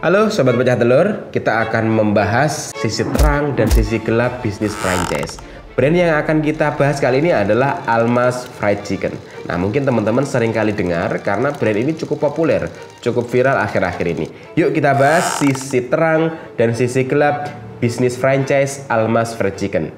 Halo Sobat Pecah Telur, kita akan membahas sisi terang dan sisi gelap bisnis franchise. Brand yang akan kita bahas kali ini adalah Almas Fried Chicken. Nah, mungkin teman-teman sering kali dengar karena brand ini cukup populer, cukup viral akhir-akhir ini. Yuk kita bahas sisi terang dan sisi gelap bisnis franchise Almas Fried Chicken.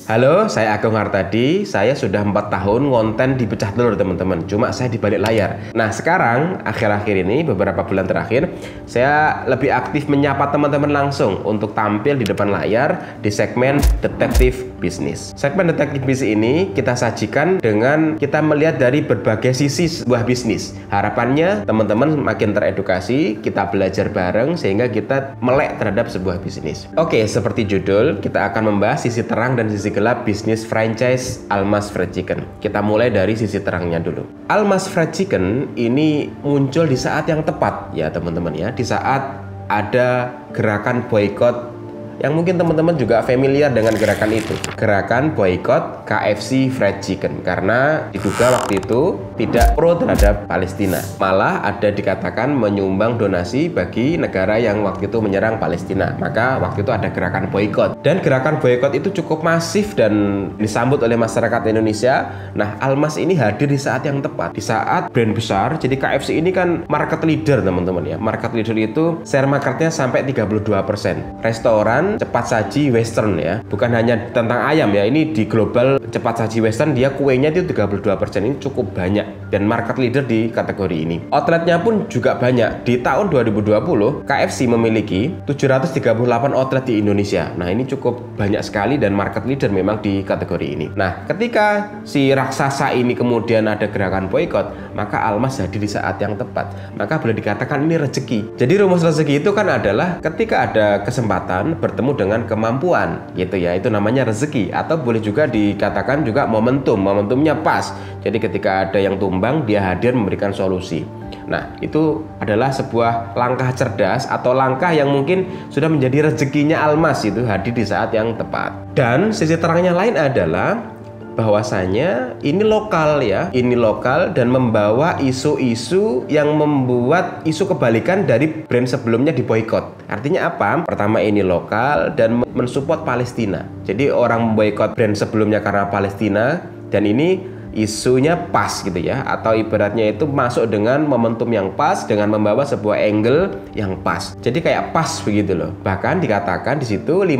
Halo, saya Agung Hartadi. Saya sudah 4 tahun ngonten di Pecah Telur teman-teman. Cuma saya di balik layar. Nah sekarang akhir-akhir ini beberapa bulan terakhir saya lebih aktif menyapa teman-teman langsung untuk tampil di depan layar di segmen Detektif Bisnis. Segmen Detektif Bisnis ini kita sajikan dengan kita melihat dari berbagai sisi sebuah bisnis. Harapannya teman-teman makin teredukasi, kita belajar bareng sehingga kita melek terhadap sebuah bisnis. Oke, seperti judul, kita akan membahas sisi terang dan sisi gelap bisnis franchise Almas Fried Chicken. Kita mulai dari sisi terangnya dulu. Almas Fried Chicken ini muncul di saat yang tepat ya teman-teman ya, di saat ada gerakan boykot yang mungkin teman-teman juga familiar dengan gerakan itu. Gerakan boykot KFC Fried Chicken karena diduga waktu itu tidak pro terhadap Palestina. Malah ada dikatakan menyumbang donasi bagi negara yang waktu itu menyerang Palestina. Maka waktu itu ada gerakan boykot. Dan gerakan boykot itu cukup masif dan disambut oleh masyarakat Indonesia. Nah, Almas ini hadir di saat yang tepat. Di saat brand besar, jadi KFC ini kan market leader teman-teman ya. Market leader itu share marketnya sampai 32%. Restoran cepat saji western ya, bukan hanya tentang ayam ya, ini di global cepat saji western dia kuenya itu 32%. Ini cukup banyak dan market leader di kategori ini. Outletnya pun juga banyak. Di tahun 2020 KFC memiliki 738 outlet di Indonesia. Nah ini cukup banyak sekali dan market leader memang di kategori ini. Nah ketika si raksasa ini kemudian ada gerakan boykot, maka Almas hadir di saat yang tepat. Maka boleh dikatakan ini rezeki. Jadi rumus rezeki itu kan adalah ketika ada kesempatan bertemu dengan kemampuan gitu ya, itu namanya rezeki. Atau boleh juga dikatakan juga momentum, momentumnya pas. Jadi ketika ada yang tumbang dia hadir memberikan solusi. Nah itu adalah sebuah langkah cerdas atau langkah yang mungkin sudah menjadi rezekinya Almas, itu hadir di saat yang tepat. Dan sisi terangnya lain adalah bahwasanya ini lokal ya, ini lokal dan membawa isu-isu yang membuat isu kebalikan dari brand sebelumnya diboykot. Artinya apa? Pertama ini lokal dan mensupport Palestina. Jadi orang memboykot brand sebelumnya karena Palestina dan ini isunya pas gitu ya, atau ibaratnya itu masuk dengan momentum yang pas dengan membawa sebuah angle yang pas. Jadi kayak pas begitu loh. Bahkan dikatakan di situ 5%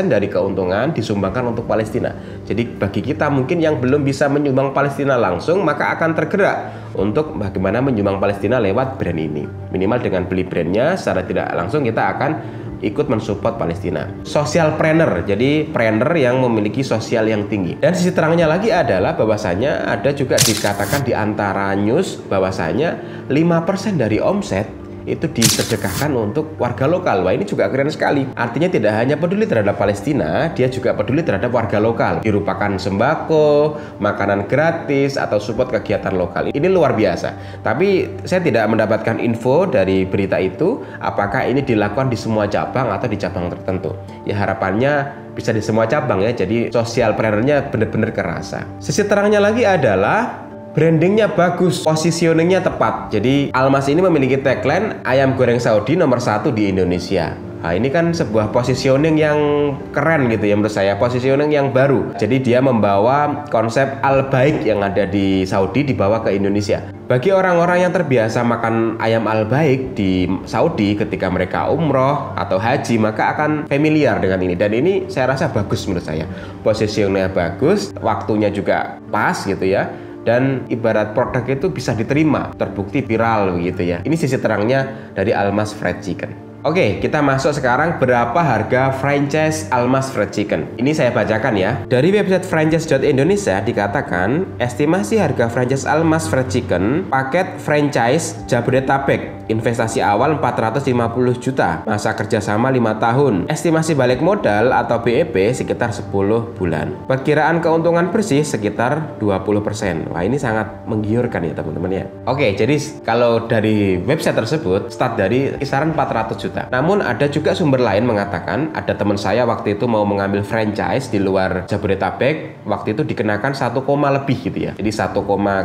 dari keuntungan disumbangkan untuk Palestina. Jadi bagi kita mungkin yang belum bisa menyumbang Palestina langsung, maka akan tergerak untuk bagaimana menyumbang Palestina lewat brand ini. Minimal dengan beli brandnya secara tidak langsung kita akan ikut mensupport Palestina. Social planner, jadi planner yang memiliki sosial yang tinggi. Dan sisi terangnya lagi adalah bahwasanya ada juga dikatakan di antara news bahwasanya 5% dari omset itu disedekahkan untuk warga lokal. Wah ini juga keren sekali. Artinya tidak hanya peduli terhadap Palestina, dia juga peduli terhadap warga lokal. Dirupakan sembako, makanan gratis, atau support kegiatan lokal. Ini luar biasa. Tapi saya tidak mendapatkan info dari berita itu apakah ini dilakukan di semua cabang atau di cabang tertentu. Ya harapannya bisa di semua cabang ya. Jadi sosial plannernya benar-benar kerasa. Sisi terangnya lagi adalah brandingnya bagus, positioningnya tepat. Jadi Almas ini memiliki tagline ayam goreng Saudi nomor 1 di Indonesia. Nah ini kan sebuah positioning yang keren gitu ya menurut saya, positioning yang baru. Jadi dia membawa konsep al-baik yang ada di Saudi dibawa ke Indonesia. Bagi orang-orang yang terbiasa makan ayam al-baik di Saudi ketika mereka umroh atau haji, maka akan familiar dengan ini. Dan ini saya rasa bagus menurut saya. Positioningnya bagus, waktunya juga pas gitu ya. Dan ibarat produk itu bisa diterima, terbukti viral gitu ya. Ini sisi terangnya dari Almas Fried Chicken. Oke, kita masuk sekarang berapa harga franchise Almas Fried Chicken. Ini saya bacakan ya. Dari website franchise.indonesia dikatakan estimasi harga franchise Almas Fried Chicken paket franchise Jabodetabek Investasi awal 450 juta, masa kerjasama 5 tahun, estimasi balik modal atau BEP sekitar 10 bulan. Perkiraan keuntungan bersih sekitar 20%. Wah, ini sangat menggiurkan ya teman-teman ya. Oke, jadi kalau dari website tersebut start dari kisaran 400 juta. Namun ada juga sumber lain mengatakan ada teman saya waktu itu mau mengambil franchise di luar Jabodetabek, waktu itu dikenakan 1, lebih gitu ya. Jadi 1,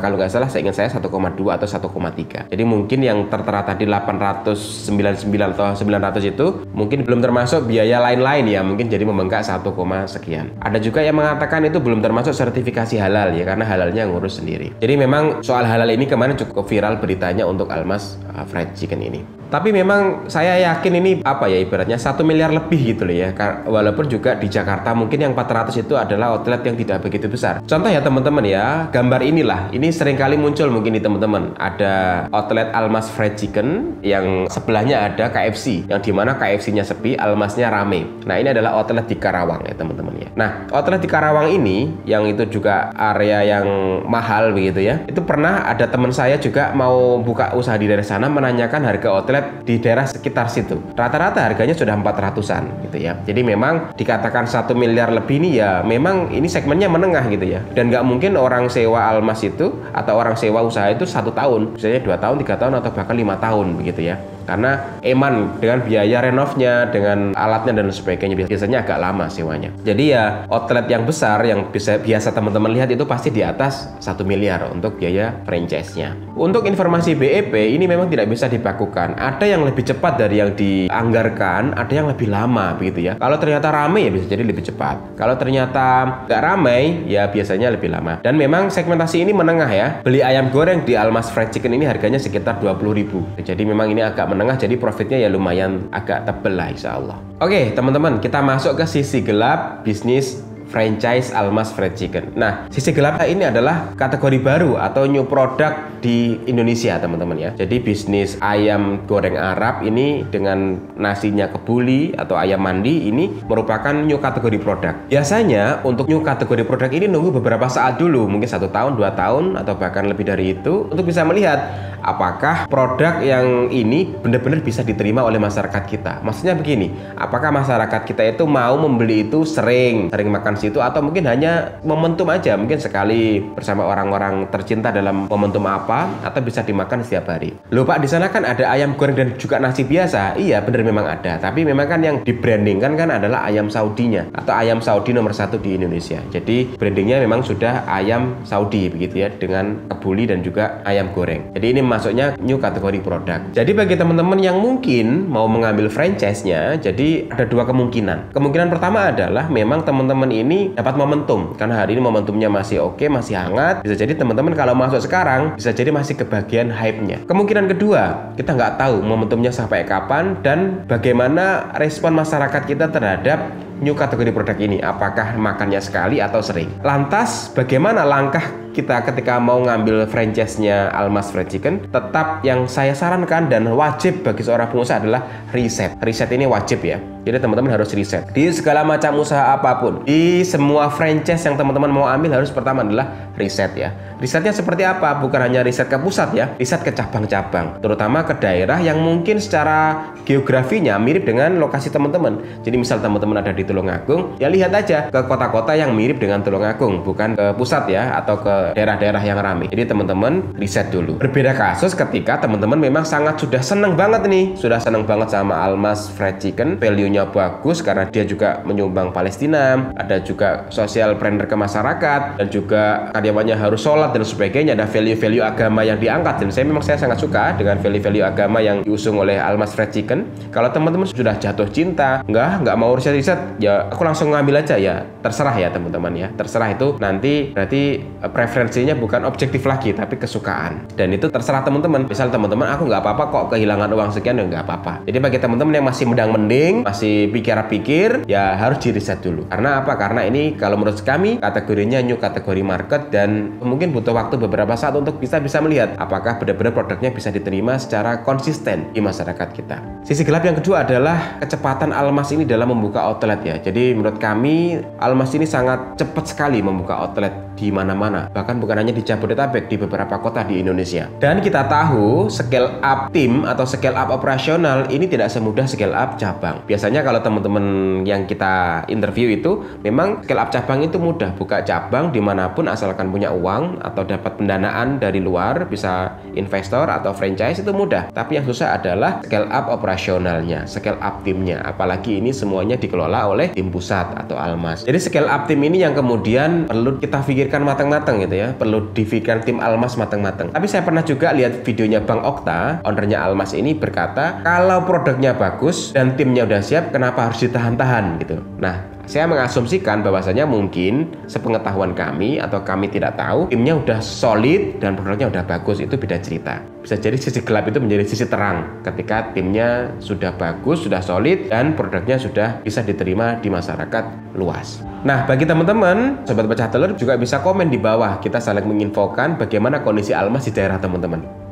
kalau nggak salah saya ingat saya 1,2 atau 1,3. Jadi mungkin yang tertera tadi 899 atau 900 itu mungkin belum termasuk biaya lain-lain ya, mungkin jadi membengkak 1, sekian. Ada juga yang mengatakan itu belum termasuk sertifikasi halal ya, karena halalnya ngurus sendiri. Jadi memang soal halal ini kemarin cukup viral beritanya untuk Almas Fried Chicken ini. Tapi memang saya yakin ini apa ya, ibaratnya 1 miliar lebih gitu loh ya. Walaupun juga di Jakarta mungkin yang 400 itu adalah outlet yang tidak begitu besar. Contoh ya teman-teman ya, gambar inilah. Ini seringkali muncul mungkin di teman-teman. Ada outlet Almas Fried Chicken yang sebelahnya ada KFC, yang dimana KFC-nya sepi, Almasnya rame. Nah, ini adalah outlet di Karawang ya teman-teman ya. Nah, outlet di Karawang ini yang itu juga area yang mahal begitu ya. Itu pernah ada teman saya juga mau buka usaha di daerah sana, menanyakan harga outlet di daerah sekitar situ. Rata-rata harganya sudah 400-an gitu ya. Jadi memang dikatakan 1 miliar lebih ini ya, memang ini segmennya menengah gitu ya. Dan nggak mungkin orang sewa Almas itu atau orang sewa usaha itu 1 tahun, misalnya 2 tahun, 3 tahun atau bahkan 5 tahun begitu ya. Karena eman dengan biaya renovnya, dengan alatnya dan sebagainya biasanya agak lama sewanya. Jadi ya outlet yang besar yang biasa teman-teman lihat itu pasti di atas 1 miliar untuk biaya franchise-nya. Untuk informasi BEP ini memang tidak bisa dibakukan. Ada yang lebih cepat dari yang dianggarkan, ada yang lebih lama begitu ya. Kalau ternyata ramai ya bisa jadi lebih cepat. Kalau ternyata nggak ramai ya biasanya lebih lama. Dan memang segmentasi ini menengah ya. Beli ayam goreng di Almas Fried Chicken ini harganya sekitar 20.000. Jadi memang ini agak menengah, jadi profitnya ya lumayan agak tebel lah insya Allah. Oke teman-teman, kita masuk ke sisi gelap bisnis franchise Almas Fried Chicken. Nah, sisi gelap ini adalah kategori baru atau new product di Indonesia teman-teman ya. Jadi bisnis ayam goreng Arab ini dengan nasinya kebuli atau ayam mandi ini merupakan new kategori produk. Biasanya untuk new kategori produk ini nunggu beberapa saat dulu, mungkin 1 tahun, 2 tahun atau bahkan lebih dari itu untuk bisa melihat apakah produk yang ini benar-benar bisa diterima oleh masyarakat kita. Maksudnya begini, apakah masyarakat kita itu mau membeli itu sering makan situ atau mungkin hanya momentum aja, mungkin sekali bersama orang-orang tercinta dalam momentum apa, atau bisa dimakan setiap hari. Loh Pak, di sana kan ada ayam goreng dan juga nasi biasa. Iya benar memang ada, tapi memang kan yang dibrandingkan kan adalah ayam Saudinya atau ayam Saudi nomor 1 di Indonesia. Jadi brandingnya memang sudah ayam Saudi begitu ya, dengan kebuli dan juga ayam goreng. Jadi ini masuknya new kategori produk. Jadi bagi teman-teman yang mungkin mau mengambil franchise-nya, jadi ada 2 kemungkinan. Kemungkinan pertama adalah memang teman-teman ini dapat momentum, karena hari ini momentumnya masih oke, masih hangat. Bisa jadi teman-teman kalau masuk sekarang, bisa jadi masih kebagian hype-nya. Kemungkinan kedua, kita nggak tahu momentumnya sampai kapan dan bagaimana respon masyarakat kita terhadap new kategori produk ini, apakah makannya sekali atau sering. Lantas bagaimana langkah kita ketika mau ngambil franchise-nya Almas Fried Chicken? Tetap yang saya sarankan dan wajib bagi seorang pengusaha adalah riset. Riset ini wajib ya. Jadi teman-teman harus riset di segala macam usaha apapun. Di semua franchise yang teman-teman mau ambil harus pertama adalah riset ya. Risetnya seperti apa? Bukan hanya riset ke pusat ya, riset ke cabang-cabang, terutama ke daerah yang mungkin secara geografinya mirip dengan lokasi teman-teman. Jadi misal teman-teman ada di Tulungagung, ya lihat aja ke kota-kota yang mirip dengan Tulungagung, bukan ke pusat ya, atau ke daerah-daerah yang ramai. Jadi teman-teman riset dulu. Berbeda kasus ketika teman-teman memang sudah seneng banget nih, sudah seneng banget sama Almas Fried Chicken, value-nya bagus karena dia juga menyumbang Palestina, ada juga social planner ke masyarakat, dan juga karyawannya harus sholat dan sebagainya. Ada value-value agama yang diangkat, dan saya sangat suka dengan value-value agama yang diusung oleh Almas Fried Chicken. Kalau teman-teman sudah jatuh cinta, nggak mau riset-riset, ya aku langsung ngambil aja ya, terserah ya teman-teman ya, terserah. Itu nanti berarti preferensinya bukan objektif lagi tapi kesukaan, dan itu terserah teman-teman. Misal teman-teman aku nggak apa-apa kok kehilangan uang sekian, ya nggak apa-apa. Jadi bagi teman-teman yang masih mendang-mending, masih pikir-pikir, ya harus di riset dulu. Karena apa? Karena ini kalau menurut kami kategorinya new kategori market, dan mungkin butuh waktu beberapa saat untuk bisa melihat apakah benar-benar produknya bisa diterima secara konsisten di masyarakat kita. Sisi gelap yang kedua adalah kecepatan Almas ini dalam membuka outlet ya. Jadi menurut kami Almas ini sangat cepat sekali membuka outlet di mana-mana, bahkan bukan hanya di Jabodetabek, di beberapa kota di Indonesia. Dan kita tahu scale up tim atau scale up operasional ini tidak semudah scale up cabang. Biasanya kalau teman-teman yang kita interview itu memang scale up cabang itu mudah, buka cabang dimanapun asalkan punya uang atau dapat pendanaan dari luar, bisa investor atau franchise, itu mudah. Tapi yang susah adalah scale up operasionalnya, scale up timnya, apalagi ini semuanya dikelola oleh tim pusat atau Almas. Jadi scale up tim ini yang kemudian perlu kita pikirkan matang-matang gitu ya, perlu difikirkan tim Almas matang-matang. Tapi saya pernah juga lihat videonya Bang Okta, ownernya Almas ini, berkata kalau produknya bagus dan timnya udah siap, kenapa harus ditahan-tahan gitu. Nah, saya mengasumsikan bahwasanya mungkin sepengetahuan kami atau kami tidak tahu, timnya udah solid dan produknya udah bagus, itu beda cerita. Bisa jadi sisi gelap itu menjadi sisi terang ketika timnya sudah bagus, sudah solid, dan produknya sudah bisa diterima di masyarakat luas. Nah, bagi teman-teman Sobat Pecah Telur juga bisa komen di bawah, kita saling menginfokan bagaimana kondisi Almas di daerah teman-teman.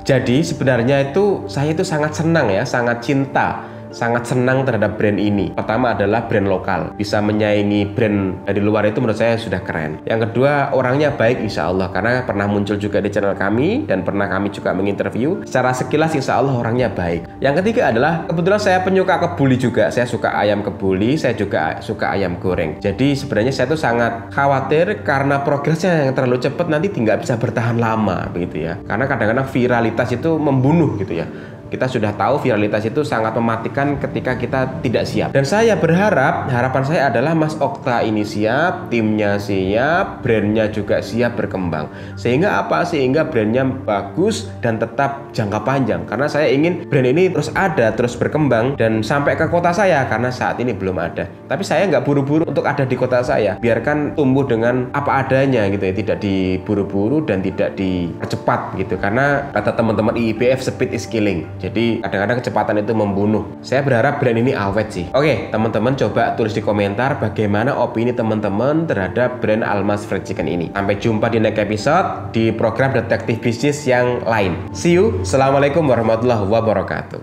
Jadi sebenarnya saya itu sangat senang ya, sangat cinta, sangat senang terhadap brand ini. Pertama adalah brand lokal, bisa menyaingi brand dari luar itu menurut saya sudah keren. Yang kedua, orangnya baik insya Allah, karena pernah muncul juga di channel kami dan pernah kami juga menginterview. Secara sekilas insya Allah orangnya baik. Yang ketiga adalah kebetulan saya penyuka kebuli juga, saya suka ayam kebuli, saya juga suka ayam goreng. Jadi sebenarnya saya tuh sangat khawatir karena progresnya yang terlalu cepat nanti tidak bisa bertahan lama begitu ya. Karena kadang-kadang viralitas itu membunuh gitu ya. Kita sudah tahu viralitas itu sangat mematikan ketika kita tidak siap. Dan saya berharap, harapan saya adalah Mas Okta ini siap, timnya siap, brandnya juga siap berkembang. Sehingga apa? Sehingga brandnya bagus dan tetap jangka panjang. Karena saya ingin brand ini terus ada, terus berkembang dan sampai ke kota saya, karena saat ini belum ada. Tapi saya nggak buru-buru untuk ada di kota saya. Biarkan tumbuh dengan apa adanya gitu ya, tidak diburu-buru dan tidak dipercepat gitu. Karena kata teman-teman IIBF, speed is killing. Jadi kadang-kadang kecepatan itu membunuh. Saya berharap brand ini awet sih. Oke, teman-teman coba tulis di komentar bagaimana opini teman-teman terhadap brand Almas Fried Chicken ini. Sampai jumpa di next episode di program Detektif Bisnis yang lain. See you. Assalamualaikum warahmatullahi wabarakatuh.